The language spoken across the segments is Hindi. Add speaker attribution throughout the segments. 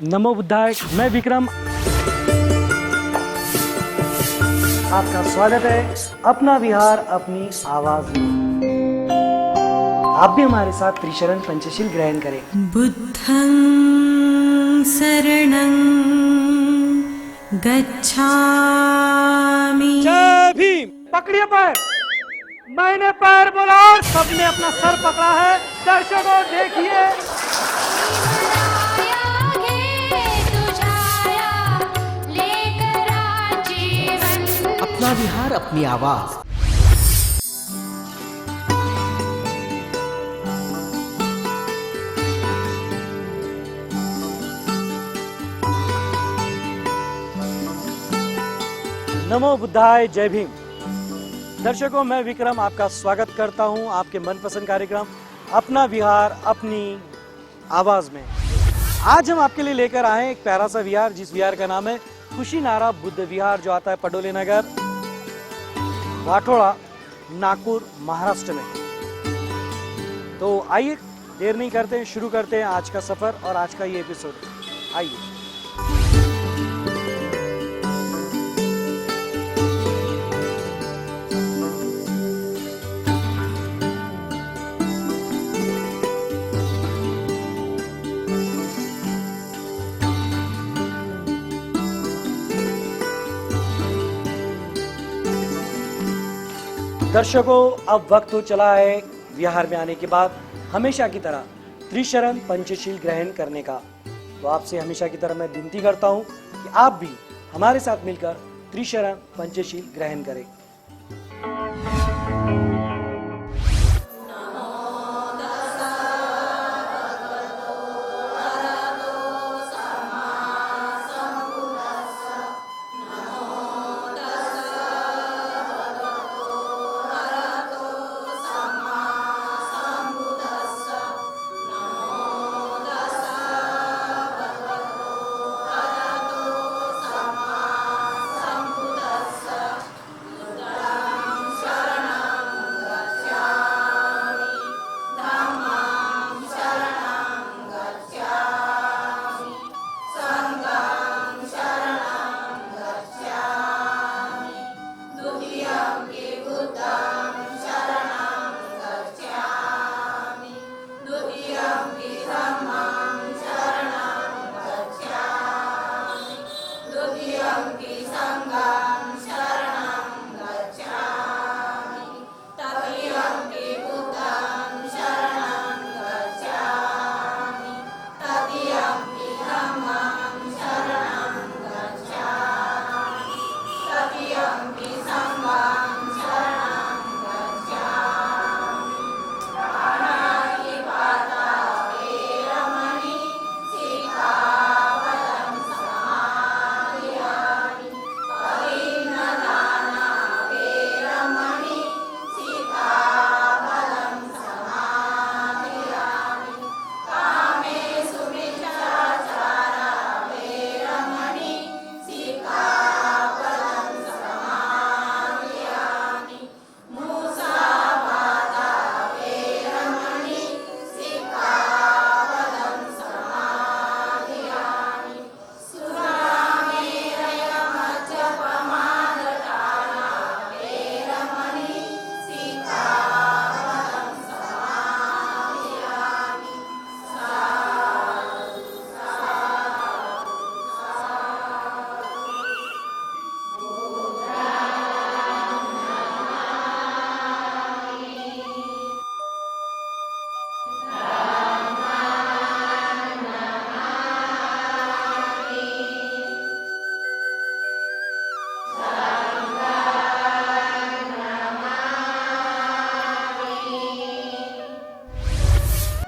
Speaker 1: नमो बुद्धाय। मैं विक्रम, आपका स्वागत है अपना विहार अपनी आवाज में। आप भी हमारे साथ त्रिशरण पंचशील ग्रहण करें।
Speaker 2: बुद्धं शरणं गच्छामि।
Speaker 1: जय भीम। पकड़िए पैर। मैंने पैर बोला और सबने अपना सर पकड़ा है। दर्शकों देखिए,
Speaker 3: अपना विहार अपनी आवाज।
Speaker 1: नमो बुद्धाय। जय भीम। दर्शकों, मैं विक्रम आपका स्वागत करता हूं आपके मनपसंद कार्यक्रम अपना विहार अपनी आवाज में। आज हम आपके लिए लेकर आए हैं एक प्यारा सा विहार, जिस विहार का नाम है कुशीनारा बुद्ध विहार, जो आता है पडोले नगर, वाठोड़ा, नागपुर, महाराष्ट्र में। तो आइए, देर नहीं करते हैं, शुरू करते हैं आज का सफर और आज का ये एपिसोड। आइए। दर्शकों, अब वक्त हो चला है विहार में आने के बाद हमेशा की तरह त्रिशरण पंचशील ग्रहण करने का। तो आपसे हमेशा की तरह मैं विनती करता हूं कि आप भी हमारे साथ मिलकर त्रिशरण पंचशील ग्रहण करें।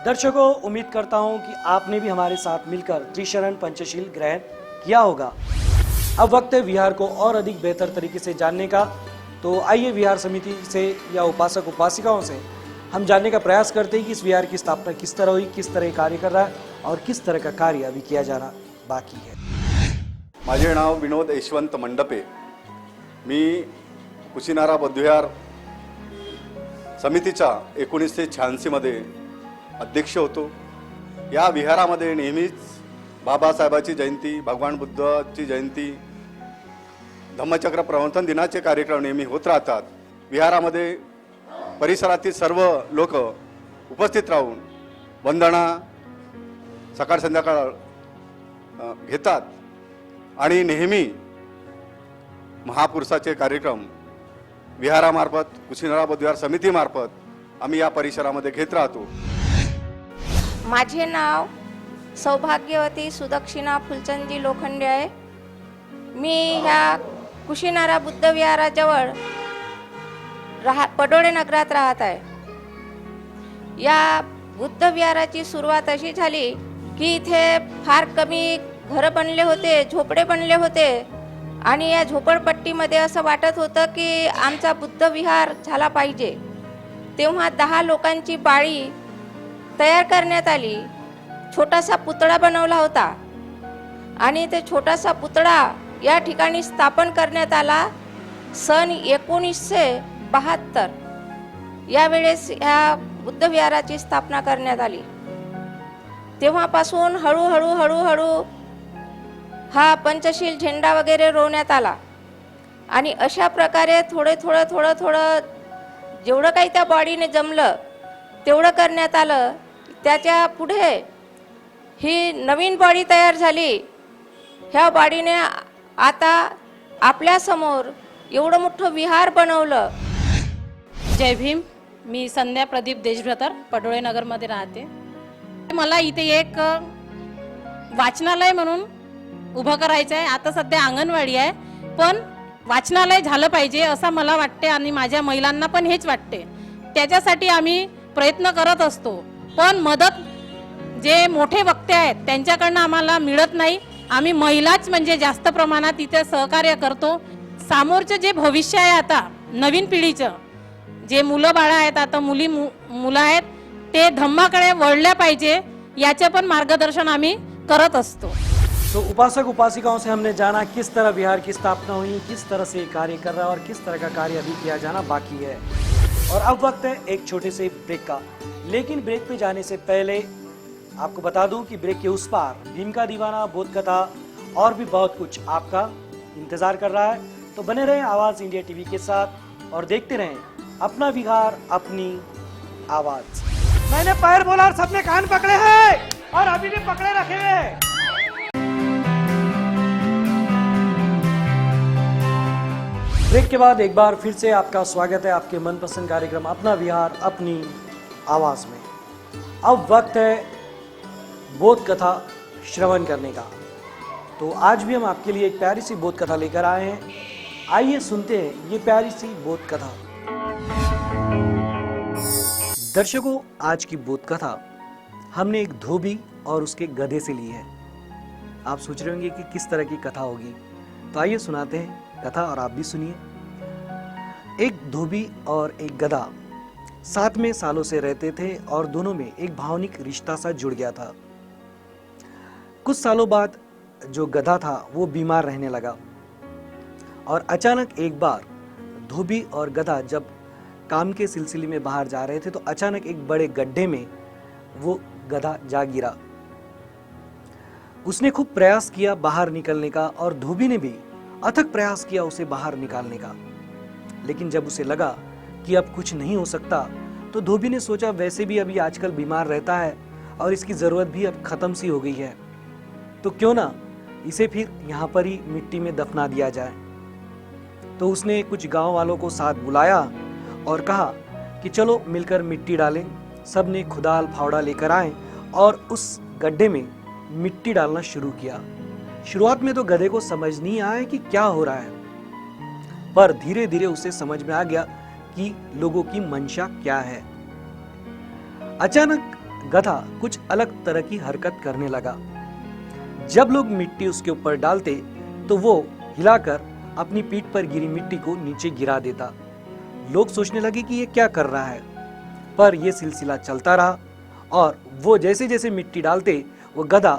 Speaker 1: दर्शकों, उम्मीद करता हूं कि आपने भी हमारे साथ मिलकर त्रिशरण पंचशील ग्रहण किया होगा। अब वक्त है विहार को और अधिक बेहतर तरीके से जानने का। तो आइए विहार समिति से या उपासक उपासिकाओं से हम जानने का प्रयास करते हैं कि इस विहार की स्थापना किस तरह हुई, किस तरह कार्य कर रहा है और किस तरह का कार्य अभी किया जाना बाकी है।
Speaker 4: माझे नाव विनोद यशवंत मंडपे। मी कुशीनारा बुद्धविहार समितीच्या 1986 मध्ये अध्यक्ष होतो। या विहारामध्ये नेहमीच बाबासाहेबाची जयंती, भगवान बुद्धाची जयंती, धम्मचक्र प्रवर्तन दिनाचे कार्यक्रम नेहमी होत राहतात. विहारामध्ये परिसरातील सर्व लोक उपस्थित राहून वंदना सकाळ संध्याकाळ घेतात आणि नेहमी महापुरुषाचे कार्यक्रम विहारामार्फत, कुशीनारा बौद्धविहार समितीमार्फत आम्ही या परिसरामध्ये घेत राहतो.
Speaker 2: माझे नाव सौभाग्यवती सुदक्षिणा फुलचंदी लोखंडे आहे. मी ह्या कुशीनारा बुद्धविहाराजवळ पडोळे नगरात राहत आहे. या बुद्धविहाराची सुरुवात अशी झाली की इथे फार कमी घरं बनले होते, झोपडे बनले होते आणि या झोपडपट्टीमध्ये असं वाटत होतं की आमचा बुद्धविहार झाला पाहिजे. तेव्हा 10 लोकांची बाळी तयार करण्यात आली. छोटासा पुतळा बनवला होता आणि ते छोटासा पुतळा या ठिकाणी स्थापन करण्यात आला सन 1972. यावेळेस ह्या बुद्धविहाराची स्थापना करण्यात आली. तेव्हापासून हळूहळू हा पंचशील झेंडा वगैरे रोवण्यात आला आणि अशा प्रकारे थोडं जेवढं काही त्या बॉडीने जमलं तेवढं करण्यात आलं. त्याच्या पुढे ही नवीन बॉडी तयार झाली. ह्या बॉडीने आता आपल्यासमोर एवढं मोठं विहार बनवलं.
Speaker 3: जय भीम. मी संध्या प्रदीप देशभ्रतर पडोळे नगरमध्ये राहते. मला इथे एक वाचनालय म्हणून उभं करायचं आहे. आता सध्या अंगणवाडी आहे, पण वाचनालय झालं पाहिजे असं मला वाटते आणि माझ्या महिलांना पण हेच वाटते. त्याच्यासाठी आम्ही प्रयत्न करत असतो, पण मदत जे मोठे वक्ते आहेत त्यांच्याकडनं आम्हाला मिळत नाही. आम्ही महिलाच म्हणजे जास्त प्रमाणात इथे सहकार्य करतो. समोरचं जे भविष्य आहे आता नवीन पिढीचं, जे मुलं बाळं आहेत, आता मुलं आहेत, ते धम्माकडे वळल्या पाहिजे याचे पण मार्गदर्शन आम्ही करत असतो.
Speaker 1: तो उपासक उपासिकाओं से हमने जाना किस तरह विहार की स्थापना हुई, किस तरह से कार्य कर रहा है और किस तरह का कार्य अभी किया जाना बाकी है. और अब वक्त है एक छोटे से ब्रेक का. लेकिन ब्रेक पे जाने से पहले आपको बता दूं कि ब्रेक के उस पार भीम का दीवाना, बोध कथा और भी बहुत कुछ आपका इंतजार कर रहा है. तो बने रहें आवाज इंडिया टीवी के साथ और देखते रहें अपना विहार अपनी आवाज. मैंने पैर बोला और सबने कान पकड़े हैं और अभी भी पकड़े रखे हैं. ब्रेक के बाद एक बार फिर से आपका स्वागत है आपके मनपसंद कार्यक्रम अपना विहार अपनी आवाज में. अब वक्त है बोध कथा श्रवण करने का. तो आज भी हम आपके लिए एक प्यारी सी बोध कथा लेकर आए हैं. आइए सुनते हैं ये प्यारी सी बोध कथा. दर्शकों, आज की बोध कथा हमने एक धोबी और उसके गधे से ली है. आप सोच रहे होंगे कि किस तरह की कथा होगी, तो आइए सुनाते हैं कथा और आप भी सुनिए. एक धोबी और एक गधा साथ में सालों से रहते थे और दोनों में एक भावनिक रिश्ता सा जुड़ गया था. कुछ सालों बाद जो गधा था वो बीमार रहने लगा और अचानक एक बार धोबी और गधा जब काम के सिलसिले में बाहर जा रहे थे तो अचानक एक बड़े गड्ढे में वो गधा जा गिरा. उसने खूब प्रयास किया बाहर निकलने का और धोबी ने भी अथक प्रयास किया उसे बाहर निकालने का. लेकिन जब उसे लगा कि अब कुछ नहीं हो सकता तो धोबी ने सोचा वैसे भी अभी आजकल बीमार रहता है और इसकी ज़रूरत भी अब ख़त्म सी हो गई है, तो क्यों ना इसे फिर यहाँ पर ही मिट्टी में दफना दिया जाए. तो उसने कुछ गांव वालों को साथ बुलाया और कहा कि चलो मिलकर मिट्टी डालें. सब ने खुदाल फावड़ा लेकर आए और उस गड्ढे में मिट्टी डालना शुरू किया. शुरुआत में तो गधे को समझ नहीं आया कि क्या हो रहा है, पर धीरे धीरे उसे समझ में आ गया कि लोगों की मंशा क्या है. अचानक गधा कुछ अलग तरह की हरकत करने लगा. जब लोग मिट्टी उसके ऊपर डालते तो वो हिलाकर अपनी पीठ पर गिरी मिट्टी को नीचे गिरा देता. लोग सोचने लगे कि ये क्या कर रहा है, पर यह सिलसिला चलता रहा और वो जैसे जैसे मिट्टी डालते वो गधा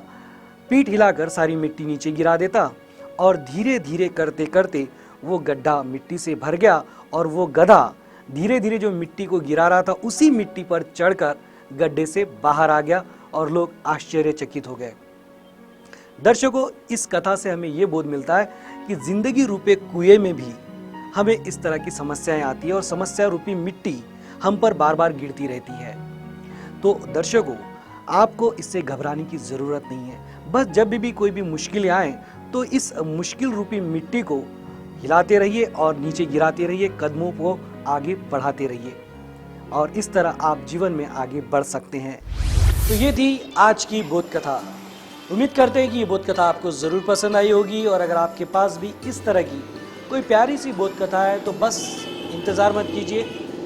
Speaker 1: पीठ हिलाकर सारी मिट्टी नीचे गिरा देता और धीरे धीरे करते करते वो गड्ढा मिट्टी से भर गया और वो गधा धीरे धीरे जो मिट्टी को गिरा रहा था उसी मिट्टी पर चढ़कर गड्ढे से बाहर आ गया और लोग आश्चर्यचकित हो गए. दर्शकों, इस कथा से हमें ये बोध मिलता है कि जिंदगी रूपे कुएं में भी हमें इस तरह की समस्याएं आती है और समस्या रूपी मिट्टी हम पर बार बार गिरती रहती है। तो दर्शकों, आपको इससे घबराने की जरूरत नहीं है। बस जब भी कोई भी मुश्किलें आए तो इस मुश्किल रूपी मिट्टी को हिलाते रहिए और नीचे गिराते रहिए, कदमों को आगे बढ़ाते रहिए और इस तरह आप जीवन में आगे बढ़ सकते हैं। तो ये थी आज की बोध कथा। उम्मीद करते हैं कि ये बोध कथा आपको ज़रूर पसंद आई होगी और अगर आपके पास भी इस तरह की कोई प्यारी सी बोध कथा है तो बस इंतज़ार मत कीजिए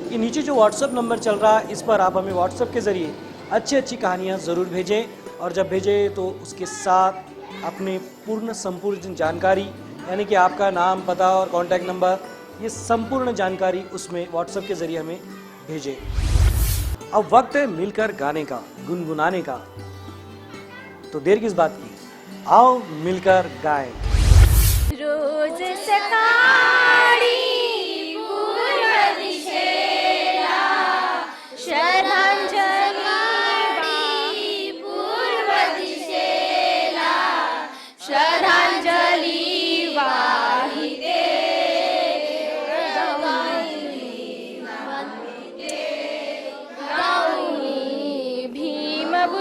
Speaker 1: कि नीचे जो व्हाट्सएप नंबर चल रहा है इस पर आप हमें व्हाट्सएप के ज़रिए अच्छी कहानियाँ ज़रूर भेजें और जब भेजें तो उसके साथ अपने पूर्ण संपूर्ण जानकारी यानी कि आपका नाम, पता और कॉन्टैक्ट नंबर, ये संपूर्ण जानकारी उसमें व्हाट्सएप के ज़रिए हमें भेजें। अब वक्त है मिलकर गाने का, गुनगुनाने का। तो देर किस बात की, आओ मिलकर गाएं।
Speaker 5: रोज सकाळी पूर्व दिशेला श्रद्धांजली पूर्व दिशेला श्रद्धांजली वाहिते गाऊनी भीमबुद्धाची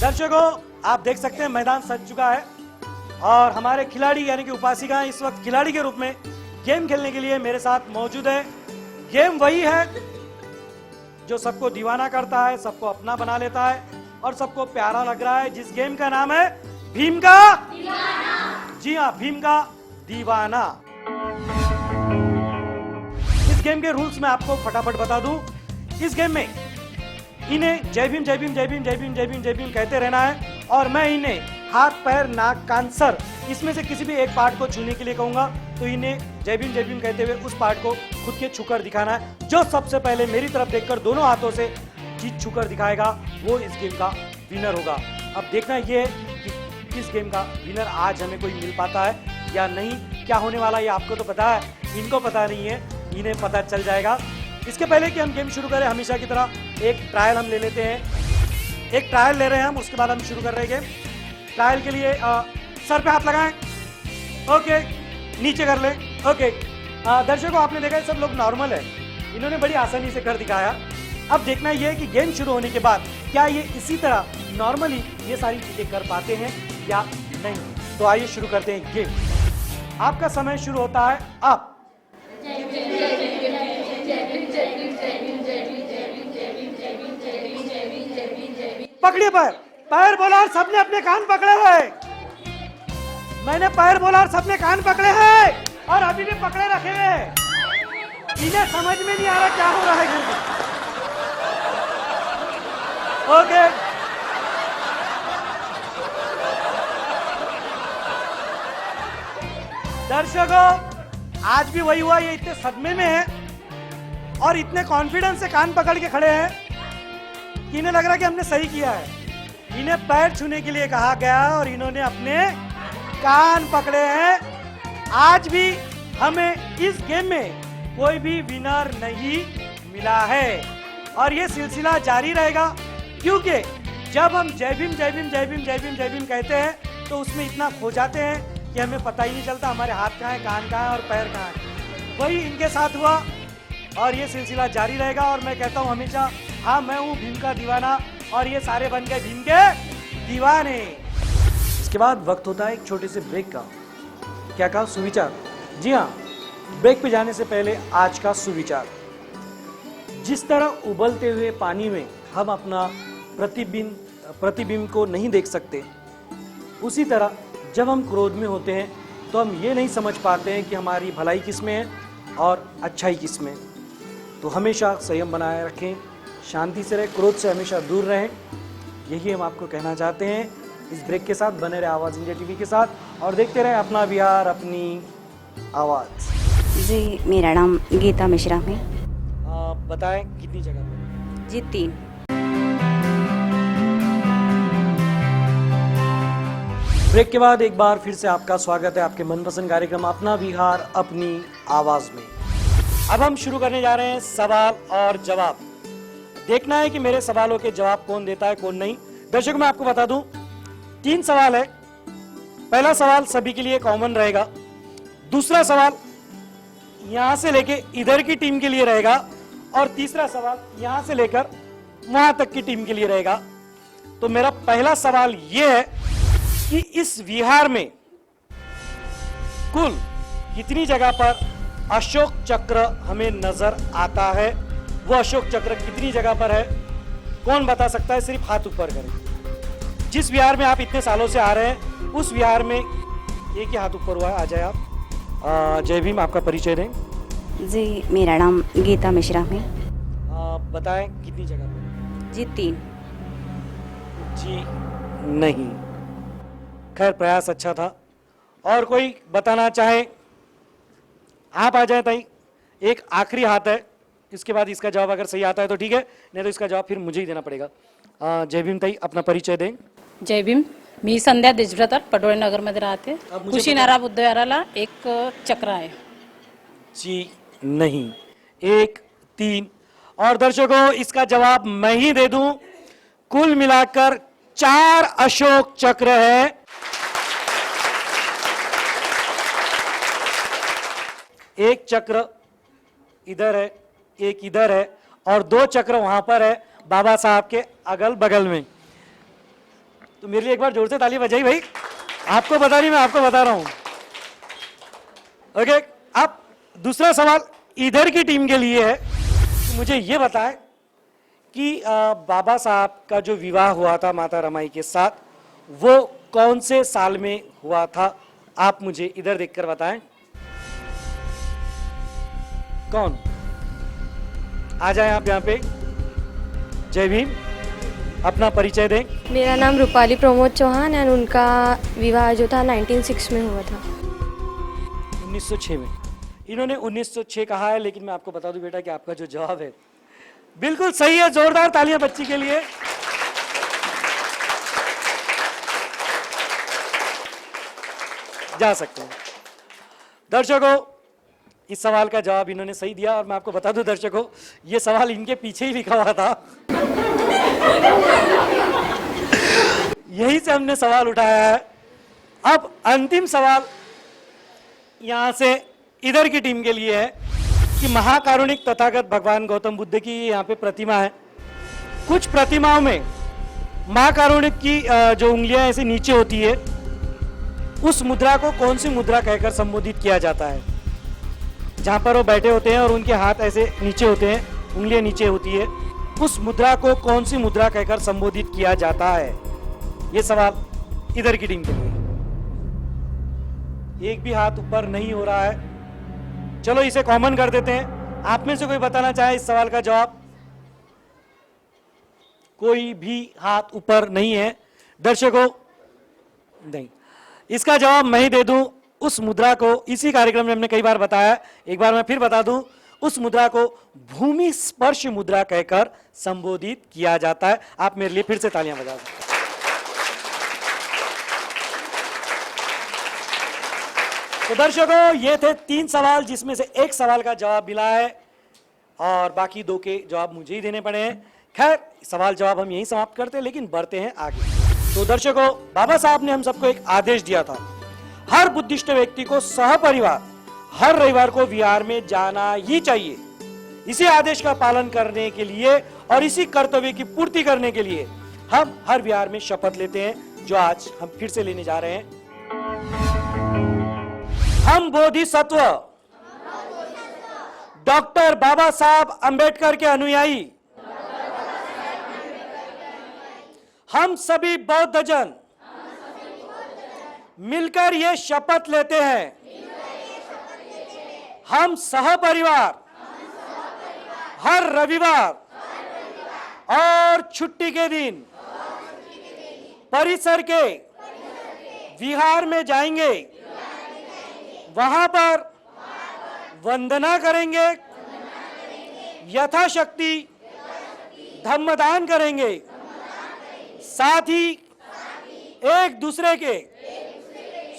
Speaker 1: दर्शकों, आप देख सकते हैं मैदान सज चुका है और हमारे खिलाड़ी यानी कि उपासिका इस वक्त खिलाड़ी के रूप में गेम खेलने के लिए मेरे साथ मौजूद है। गेम वही है जो सबको दीवाना करता है, सबको अपना बना लेता है और सबको प्यारा लग रहा है, जिस गेम का नाम है भीम का दीवाना। जी हाँ, भीम का दीवाना। इस गेम के रूल्स मैं आपको फटाफट बता दूं। इस गेम में इन्हें जय भीम जय भीम जय भीम जय भीम जय भीम जय भीम कहते रहना है और मैं इन्हें हाथ, पैर, नाक, कान, सर इसमें से किसी भी एक पार्ट को छूने के लिए कहूंगा तो इन्हें जय भीम कहते हुए उस पार्ट को खुद के छूकर दिखाना है। जो सबसे पहले मेरी तरफ देखकर दोनों हाथों से चीज छूकर दिखाएगा वो इस गेम का विनर होगा। अब देखना ये है कि इस गेम का विनर आज हमें कोई मिल पाता है या नहीं। क्या होने वाला है आपको तो पता है, इनको पता नहीं है, इन्हें पता चल जाएगा। इसके पहले कि हम गेम शुरू करें, हमेशा की तरह एक ट्रायल हम ले लेते हैं। एक ट्रायल ले रहे हैं हम, उसके बाद हम शुरू कर रहे हैं गेम। ट्रायल के लिए सर पे हाथ लगाएं, ओके, नीचे कर लें, ओके। दर्शकों, आपने देखा सब लोग नॉर्मल है, इन्होंने बड़ी आसानी से कर दिखाया। अब देखना यह है कि गेम शुरू होने के बाद क्या ये इसी तरह नॉर्मली ये सारी चीजें कर पाते हैं या नहीं। तो आइए शुरू करते हैं गेम। आपका समय शुरू होता है अब। पकड़िए पैर, पैर बोला और सबने अपने कान पकड़े हैं। मैंने पैर बोला और सबने कान पकड़े हैं और अभी भी पकड़े रखे हैं। इन्हें समझ में नहीं आ रहा क्या हो रहा है घर में। ओके, दर्शकों, आज भी वही हुआ। ये इतने सदमे में है और इतने कॉन्फिडेंस से कान पकड़ के खड़े हैं कि इन्हें लग रहा है कि हमने सही किया है। इन्हें पैर छूने के लिए कहा गया और इन्होंने अपने कान पकड़े हैं। आज भी हमें इस गेम में कोई भी विनर नहीं मिला है और ये सिलसिला जारी रहेगा, क्योंकि जब हम जय भीम जय भीम जय भीम जय भीम जय भीम कहते हैं तो उसमें इतना खो जाते हैं कि हमें पता ही नहीं चलता हमारे हाथ कहाँ है, कान कहाँ है और पैर कहाँ है। वही इनके साथ हुआ और ये सिलसिला जारी रहेगा। और मैं कहता हूँ हमेशा, हाँ, मैं हूँ भीम का दीवाना और ये सारे बन गए भीम के दीवाने। इसके बाद वक्त होता है एक छोटे से ब्रेक का। क्या कहा? सुविचार। जी हाँ, ब्रेक पे जाने से पहले आज का सुविचार। जिस तरह उबलते हुए पानी में हम अपना प्रतिबिंब को नहीं देख सकते, उसी तरह जब हम क्रोध में होते हैं तो हम ये नहीं समझ पाते हैं कि हमारी भलाई किस में है और अच्छाई किस में। तो हमेशा संयम बनाए रखें, शांति से रहें, क्रोध से हमेशा दूर रहें। यही हम आपको कहना चाहते हैं। इस ब्रेक के साथ बने रहे आवाज़ इंडिया टीवी के साथ और देखते रहें अपना बिहार अपनी आवाज़।
Speaker 6: जी, मेरा नाम गीता मिश्रा है।
Speaker 1: बताएं कितनी जगह पर?
Speaker 6: जी, 3।
Speaker 1: ब्रेक के बाद एक बार फिर से आपका स्वागत है आपके मनपसंद कार्यक्रम अपना बिहार अपनी आवाज में। अब हम शुरू करने जा रहे हैं सवाल और जवाब। देखना है कि मेरे सवालों के जवाब कौन देता है कौन नहीं। दर्शकों मैं आपको बता दूं 3 सवाल है। पहला सवाल सभी के लिए कॉमन रहेगा, दूसरा सवाल यहां से लेके इधर की टीम के लिए रहेगा और तीसरा सवाल यहां से लेकर वहां तक की टीम के लिए रहेगा। तो मेरा पहला सवाल यह है कि इस विहार में कुल कितनी जगह पर अशोक चक्र हमें नजर आता है? वो अशोक चक्र कितनी जगह पर है? कौन बता सकता है? सिर्फ हाथ ऊपर करें। जिस विहार में आप इतने सालों से आ रहे हैं उस विहार में एक ही हाथ ऊपर हुआ है, आ जाए आप। जय भीम, आपका परिचय दें।
Speaker 6: जी मेरा नाम गीता मिश्रा है।
Speaker 1: बताएं कितनी जगह पर?
Speaker 6: जी 3।
Speaker 1: जी नहीं। खैर प्रयास अच्छा था। और कोई बताना चाहे? आप आ जाए ताई। एक आखिरी हाथ है, इसके बाद इसका जवाब अगर सही आता है तो ठीक है, नहीं तो इसका जवाब फिर मुझे ही देना पड़ेगा। जय भीम ताई, अपना परिचय दें।
Speaker 3: जय भीम, मी संध्या देशभ्रतर पडोळे नगरमध्ये राहते.
Speaker 1: अब मुझे
Speaker 3: कुशीनारा बुद्धविहाराला एक चक्र आहे.
Speaker 1: जी नहीं। 1 3। और दर्शकों इसका जवाब मैं ही दे दूं। कुल मिलाकर 4 अशोक चक्र है। एक चक्र इधर है, एक इधर है और 2 चक्र वहां पर है बाबा साहब के अगल बगल में। तो मेरे लिए एक बार जोर से ताली बजाई भाई। आपको बता नहीं, मैं आपको बता रहा हूं। ओके, अब दूसरा सवाल इधर की टीम के लिए है। तो मुझे ये बताएं कि बाबा साहब का जो विवाह हुआ था माता रमाई के साथ, वो कौन से साल में हुआ था? आप मुझे इधर देखकर बताएं। कौन? आ जाए आप यहाँ पे। जय भीम, अपना परिचय दें।
Speaker 5: मेरा नाम रूपाली प्रमोद चौहान है। उनका विवाह जो था 1906 में हुआ था।
Speaker 1: 1906 में। इन्होंने 1906 कहा है, लेकिन मैं आपको बता दूं बेटा कि आपका जो जवाब है बिल्कुल सही है। जोरदार तालियां बच्ची के लिए। जा सकते हैं। दर्शकों इस सवाल का जवाब इन्होंने सही दिया और मैं आपको बता दूं दर्शकों, ये सवाल इनके पीछे ही लिखा हुआ था। यही से हमने सवाल उठाया है। अब अंतिम सवाल यहां से इधर की टीम के लिए है कि महाकारुणिक तथागत भगवान गौतम बुद्ध की यहाँ पे प्रतिमा है। कुछ प्रतिमाओं में महाकारुणिक की जो उंगलियां ऐसे नीचे होती है, उस मुद्रा को कौन सी मुद्रा कहकर संबोधित किया जाता है? जहां पर वो बैठे होते हैं और उनके हाथ ऐसे नीचे होते हैं, उंगलियां नीचे होती है, उस मुद्रा को कौन सी मुद्रा कहकर संबोधित किया जाता है? ये सवाल इधर की टीम के लिए। एक भी हाथ ऊपर नहीं हो रहा है। चलो इसे कॉमन कर देते हैं। आप में से कोई बताना चाहे इस सवाल का जवाब? कोई भी हाथ ऊपर नहीं है। दर्शकों नहीं, इसका जवाब मैं ही दे दूं। उस मुद्रा को इसी कार्यक्रम में हमने कई बार बताया, एक बार मैं फिर बता दूं, उस मुद्रा को भूमि स्पर्श मुद्रा कहकर संबोधित किया जाता है। आप मेरे लिए फिर से तालियां बजा सकते हैं। तो दर्शकों ये थे 3 सवाल, जिसमें से एक सवाल का जवाब मिला है और बाकी 2 के जवाब मुझे ही देने पड़े हैं। खैर सवाल जवाब हम यहीं समाप्त करते हैं, लेकिन बढ़ते हैं आगे। तो दर्शकों बाबा साहब ने हम सबको एक आदेश दिया था, हर बुद्धिस्ट व्यक्ति को सहपरिवार हर रविवार को विहार में जाना ही चाहिए। इसी आदेश का पालन करने के लिए और इसी कर्तव्य की पूर्ति करने के लिए हम हर विहार में शपथ लेते हैं, जो आज हम फिर से लेने जा रहे हैं। हम बोधिसत्व डॉक्टर बाबा साहब अंबेडकर के अनुयायी, हम सभी बौद्ध जन मिलकर ये शपथ लेते हैं, हम सहपरिवार हर रविवार और छुट्टी के दिन परिसर के विहार में जाएंगे, वहां पर वंदना करेंगे, यथाशक्ति धम्मदान करेंगे, साथ ही एक दूसरे के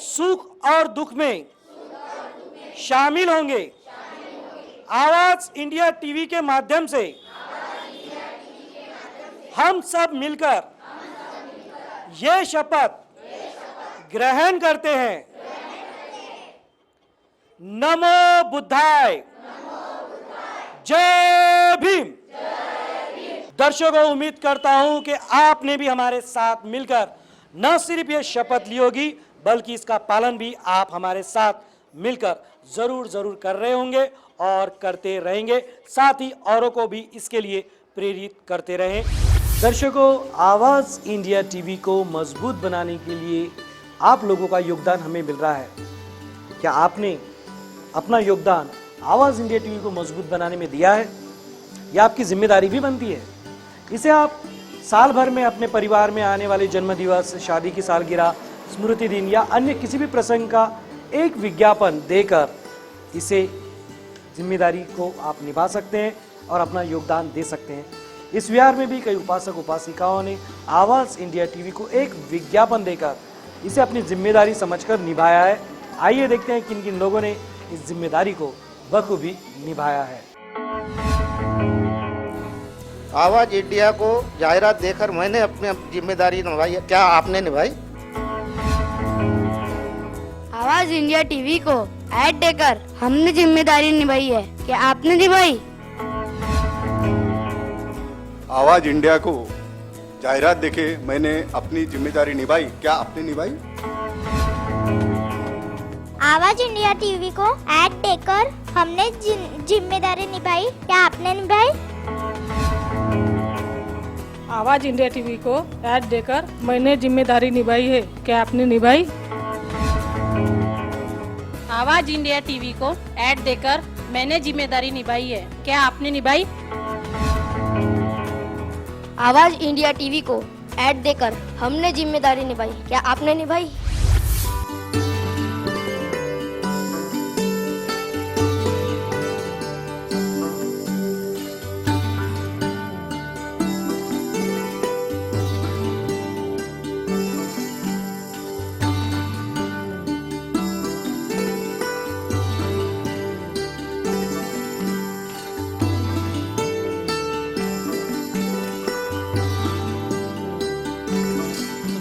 Speaker 1: सुख और दुख में शामिल होंगे। आवाज इंडिया टीवी के माध्यम से हम सब मिलकर ये शपथ ग्रहण करते हैं। नमो बुद्धाय, जय भीम। दर्शकों, उम्मीद करता हूं कि आपने भी हमारे साथ मिलकर न सिर्फ ये शपथ ली होगी बल्कि इसका पालन भी आप हमारे साथ मिलकर जरूर कर रहे होंगे और करते रहेंगे, साथ ही औरों को भी इसके लिए प्रेरित करते रहें। दर्शकों, आवाज इंडिया टीवी को मजबूत बनाने के लिए आप लोगों का योगदान हमें मिल रहा है। क्या आपने अपना योगदान आवाज इंडिया टीवी को मजबूत बनाने में दिया है? यह आपकी जिम्मेदारी भी बनती है। इसे आप साल भर में अपने परिवार में आने वाले जन्मदिवस, शादी की सालगिरह, स्मृति दिन या अन्य किसी भी प्रसंग का एक विज्ञापन देकर इसे जिम्मेदारी को आप निभा सकते हैं और अपना योगदान दे सकते हैं। इस विहार में भी कई उपासक उपासिकाओं ने आवाज इंडिया टीवी को एक विज्ञापन देकर इसे अपनी जिम्मेदारी समझकर निभाया है। आइए देखते हैं किन किन लोगों ने इस जिम्मेदारी को बखूबी निभाया है।
Speaker 7: आवाज इंडिया को जाहिरात देकर मैंने अपनी जिम्मेदारी निभाई है। क्या आपने निभाई?
Speaker 5: आवाज इंडिया टीवी को ऐड देकर हमने जिम्मेदारी निभाई है। क्या आपने निभाई?
Speaker 4: आवाज इंडिया को जाहिरात देके मैंने अपनी जिम्मेदारी निभाई। क्या आपने निभाई?
Speaker 8: आवाज इंडिया टीवी को ऐड देकर हमने जिम्मेदारी निभाई। क्या आपने निभाई?
Speaker 3: आवाज इंडिया टीवी को ऐड देकर मैंने जिम्मेदारी निभाई है। क्या आपने निभाई? आवाज इंडिया टीवी को ऐड देकर मैंने जिम्मेदारी निभाई है। क्या आपने निभाई?
Speaker 5: आवाज इंडिया टीवी को ऐड देकर हमने जिम्मेदारी निभाई। क्या आपने निभाई?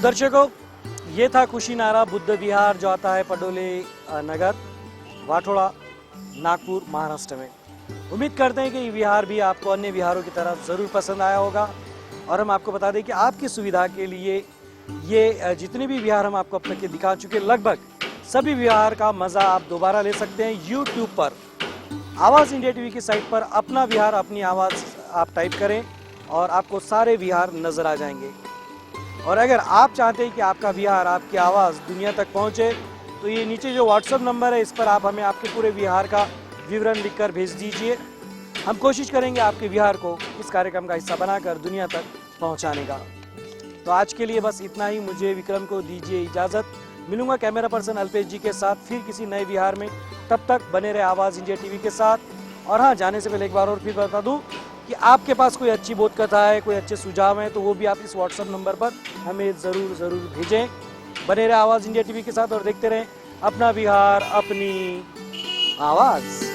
Speaker 1: दर्शकों, ये था कुशीनारा बुद्ध विहार जो आता है पडोले नगर, वाठोड़ा, नागपुर, महाराष्ट्र में। उम्मीद करते हैं कि ये विहार भी आपको अन्य विहारों की तरह ज़रूर पसंद आया होगा। और हम आपको बता दें कि आपकी सुविधा के लिए ये जितने भी विहार हम आपको अब तक के दिखा चुके, लगभग सभी विहार का मज़ा आप दोबारा ले सकते हैं यूट्यूब पर। आवाज़ इंडिया टीवी की साइट पर अपना विहार, अपनी आवाज़ आप टाइप करें और आपको सारे विहार नज़र आ जाएंगे। और अगर आप चाहते हैं कि आपका विहार, आपकी आवाज़ दुनिया तक पहुंचे, तो ये नीचे जो व्हाट्सएप नंबर है इस पर आप हमें आपके पूरे विहार का विवरण लिखकर भेज दीजिए। हम कोशिश करेंगे आपके विहार को इस कार्यक्रम का हिस्सा बनाकर दुनिया तक पहुंचाने का। तो आज के लिए बस इतना ही। मुझे विक्रम को दीजिए इजाज़त। मिलूंगा कैमरा पर्सन अल्पेश जी के साथ फिर किसी नए विहार में। तब तक बने रहे आवाज़ इंडिया टीवी के साथ। और हाँ, जाने से पहले एक बार और फिर बता दूँ कि आपके पास कोई अच्छी बोध कथा है, कोई अच्छे सुझाव हैं, तो वो भी आप इस व्हाट्सएप नंबर पर हमें ज़रूर भेजें। बने रहे आवाज़ इंडिया टीवी के साथ और देखते रहें अपना विहार, अपनी आवाज़।